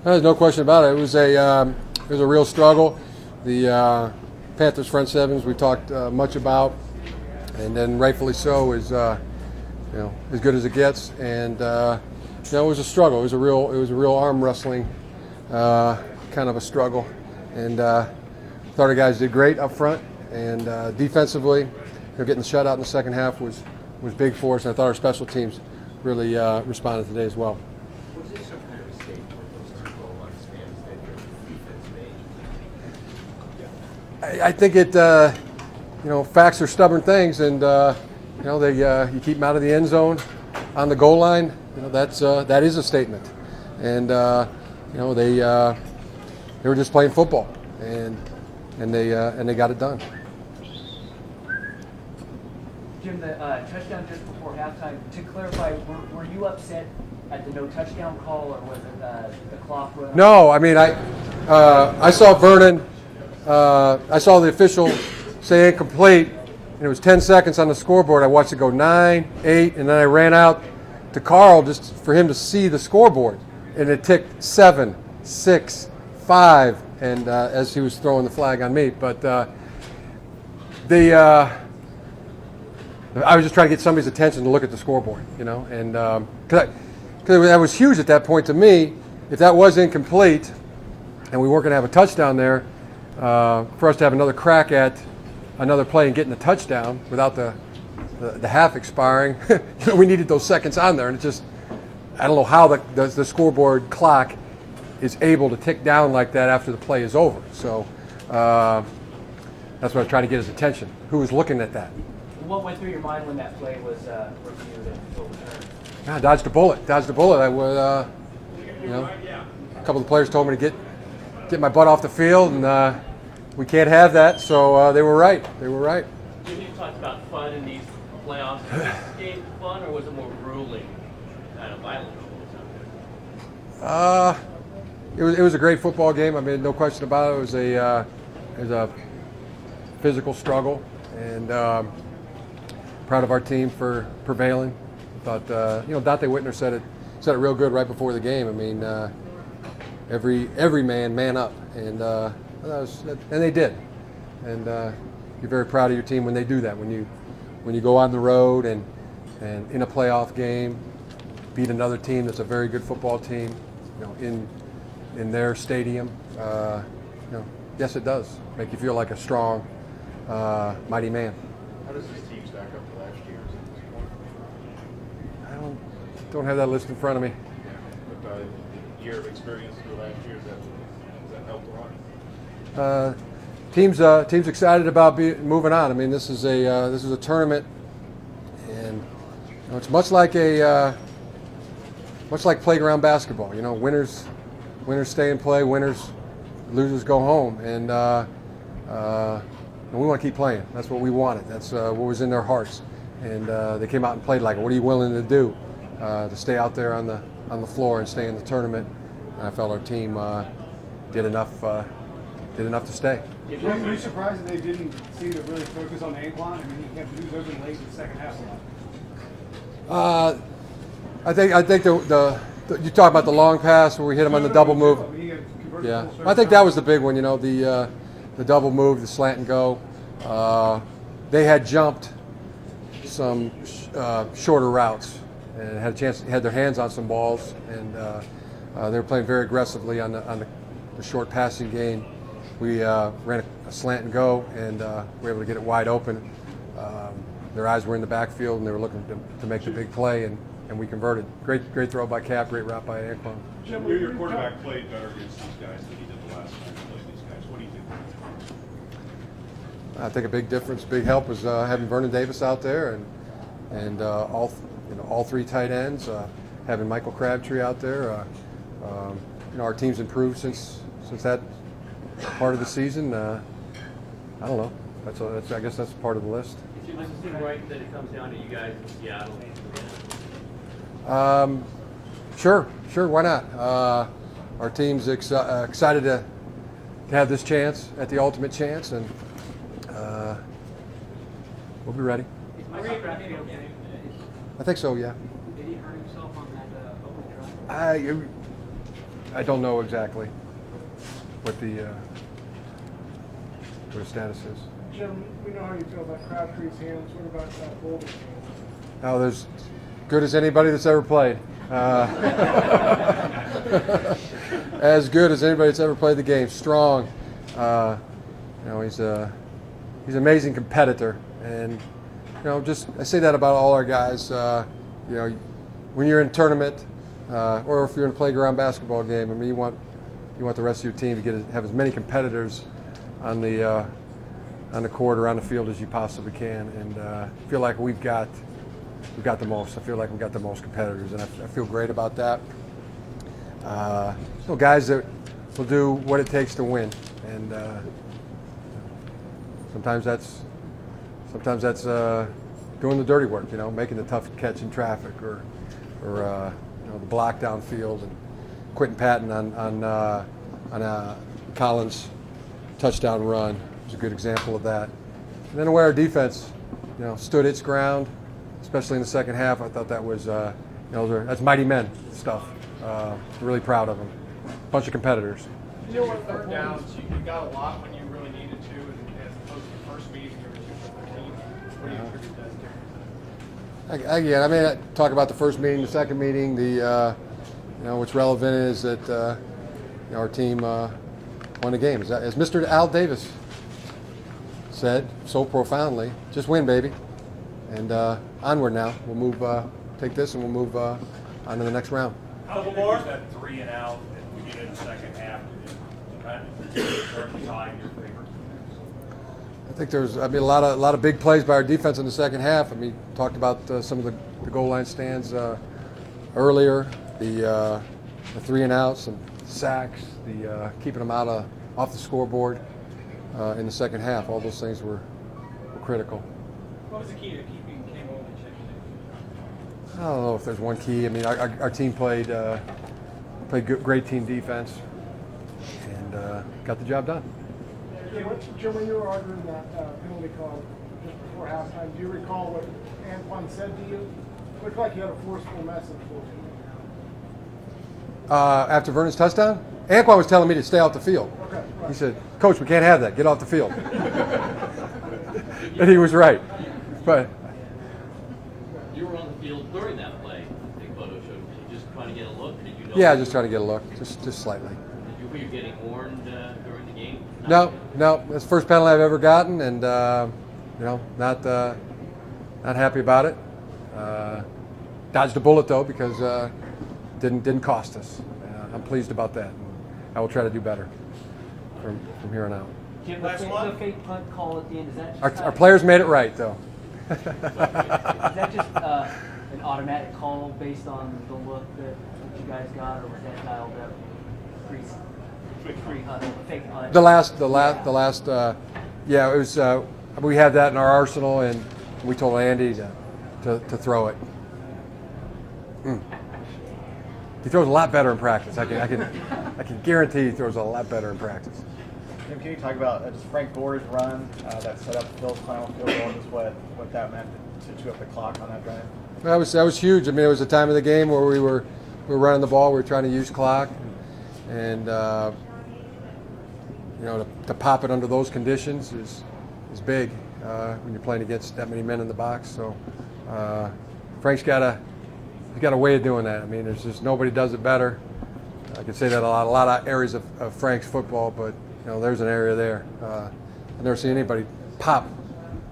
There's no question about it. It was a real struggle. The Panthers front sevens we talked much about, and then rightfully so is as good as it gets. And it was a struggle. It was a real arm wrestling kind of a struggle. And thought our guys did great up front, and defensively, getting the shutout in the second half was big for us. And I thought our special teams really responded today as well. Was this some kind of a statement with those 2 goal line stands that your defense made? I think it, facts are stubborn things, and you keep them out of the end zone, on the goal line. That is a statement, and they were just playing football, and they got it done. Jim, the touchdown just before halftime. To clarify, were you upset at the no touchdown call, or was it the clock run? No, I mean I saw Vernon. I saw the official say incomplete, and it was 10 seconds on the scoreboard. I watched it go 9, 8, and then I ran out to Carl just for him to see the scoreboard, and it ticked 7, 6, 5, and as he was throwing the flag on me. But I was just trying to get somebody's attention to look at the scoreboard, and because that was huge at that point to me. If that was incomplete, and we weren't going to have a touchdown there, for us to have another crack at another play and getting a touchdown without the half expiring, we needed those seconds on there, and it just, I don't know how the scoreboard clock is able to tick down like that after the play is over. So that's what I was trying to get his attention. Who was looking at that? What went through your mind when that play was reviewed and overturned? I dodged a bullet. I was, a couple of the players told me to get my butt off the field, and we can't have that. So they were right. Jim, you talked about fun in these playoffs. Was this game fun, or was it more grueling, kind of violent? It was a great football game. I mean, no question about it. It was a physical struggle, and proud of our team for prevailing. Thought Dante Whitner said it real good right before the game. I mean, every man up, and they did. And you're very proud of your team when they do that. When you go on the road and in a playoff game, beat another team that's a very good football team, in their stadium. Yes, it does make you feel like a strong, mighty man. How does this team stack up to last year's at this point? I don't have that list in front of me. Yeah, but the year of experience to last year, does that help a lot? Team's excited about moving on. I mean, this is a tournament, and it's much like playground basketball. Winners stay and play. Losers go home, and we want to keep playing. That's what we wanted. That's what was in their hearts, and they came out and played like it. What are you willing to do to stay out there on the floor and stay in the tournament? And I felt our team did enough to stay. Were you surprised that they didn't seem to really focus on Anquan? I mean, he kept losing open late in the second half a lot. I think you talk about the long pass where we hit him on the double move. Yeah, I think that was the big one. The double move, the slant and go. They had jumped some shorter routes and had their hands on some balls, and they were playing very aggressively on the short passing game. We ran a slant and go, and we were able to get it wide open. Their eyes were in the backfield, and they were looking to make the big play, and we converted. Great throw by Cap, great route by Anquan. Your quarterback played better against these guys than he did the last time he played these guys. What do you think? I think a big difference, big help was having Vernon Davis out there, and all 3 tight ends, having Michael Crabtree out there. Our team's improved since that part of the season. I don't know. I guess that's part of the list. Jim, does it seem right that it comes down to you guys in Seattle? Sure. Why not? Our team's excited to have this chance at the ultimate chance, and we'll be ready. Is Michael Crabtree okay? I think so. Yeah. Did he hurt himself on that open drive? I don't know exactly what the status is. Jim, we know how you feel about Crabtree's hands. What about Golden's hands? Oh, there's good as anybody that's ever played. As good as anybody that's ever played the game. Strong. He's an amazing competitor, and just I say that about all our guys. When you're in a tournament or if you're in a playground basketball game, I mean, you want the rest of your team to have as many competitors on the court or on the field as you possibly can, and I feel like we've got the most. I feel like we've got the most competitors, and I feel great about that. Guys that will do what it takes to win, and sometimes that's doing the dirty work, making the tough catch in traffic, or the block downfield, and Quentin Patton on a Collins touchdown run was a good example of that. And then the way our defense, stood its ground, especially in the second half, I thought that was, that's mighty men stuff. Really proud of them. Bunch of competitors. What third downs, you got a lot when you really needed to, and as opposed to the first meeting, there were 2 for 13. What do you attribute that to? Again, I mean, I talk about the first meeting, the second meeting. What's relevant is that our team won the game. As Mr. Al Davis said so profoundly, just win, baby. And onward now. We'll move, take this, and we'll move on to the next round. How did you use that 3 and out at the beginning of the second half to turn the tide in your favor? I think there's, a lot of big plays by our defense in the second half. I mean, talked about some of the goal line stands earlier, the 3 and outs, and sacks, the keeping them off the scoreboard in the second half. All those things were critical. What was the key to keeping Cam Owen in check today? I don't know if there's one key. I mean, our team played great team defense and got the job done. Jim, when you were arguing that penalty call just before halftime, do you recall what Antoine said to you? It looked like he had a forceful message for you. After Vernon's touchdown, Antoine was telling me to stay off the field. Okay, right. He said, "Coach, we can't have that. Get off the field." And he was right. But You were on the field during that play. I think photo showed. Were you just trying to get a look? Or did you know? yeah, just trying to get a look, just slightly. Were you getting warned during the game? No, that's the first penalty I've ever gotten, and not happy about it. Dodged a bullet though, because didn't cost us. I'm pleased about that. I will try to do better from here on out. Jim, the fake punt call at the end, is that just Our players made it right though. is that just an automatic call based on the look that you guys got, or was that dialed up pre-hunt, fake hunt? The last, yeah, it was. We had that in our arsenal, and we told Andy to throw it. He throws a lot better in practice. I can guarantee he throws a lot better in practice. Jim, can you talk about just Frank Gore's run that set up Phil's final field goal, and just what that meant to chew up the clock on that drive? That was huge. I mean, it was a time of the game where we were running the ball. We were trying to use clock, and to pop it under those conditions is big when you're playing against that many men in the box. So Frank's got a way of doing that. I mean, there's just nobody does it better. I could say that a lot of areas of Frank's football, but there's an area there. I've never seen anybody pop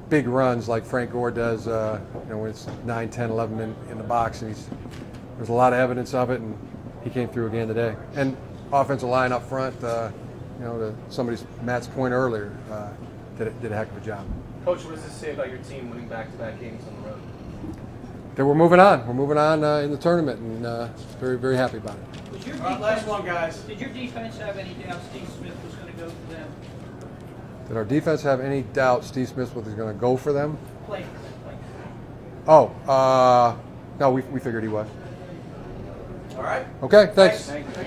big runs like Frank Gore does. When it's 9, 10, 11 men in the box, and there's a lot of evidence of it, and he came through again today. And offensive line up front, to Matt's point earlier, did a heck of a job. Coach, what does this say about your team winning back-to-back games on the road? That we're moving on. We're moving on in the tournament, and very, very happy about it. Was your Last one, guys. Did your defense have any doubt Steve Smith was going to go for them? Did our defense have any doubt Steve Smith was going to go for them? Play for them. Oh, no, we figured he was. All right. Okay, thanks. Thanks.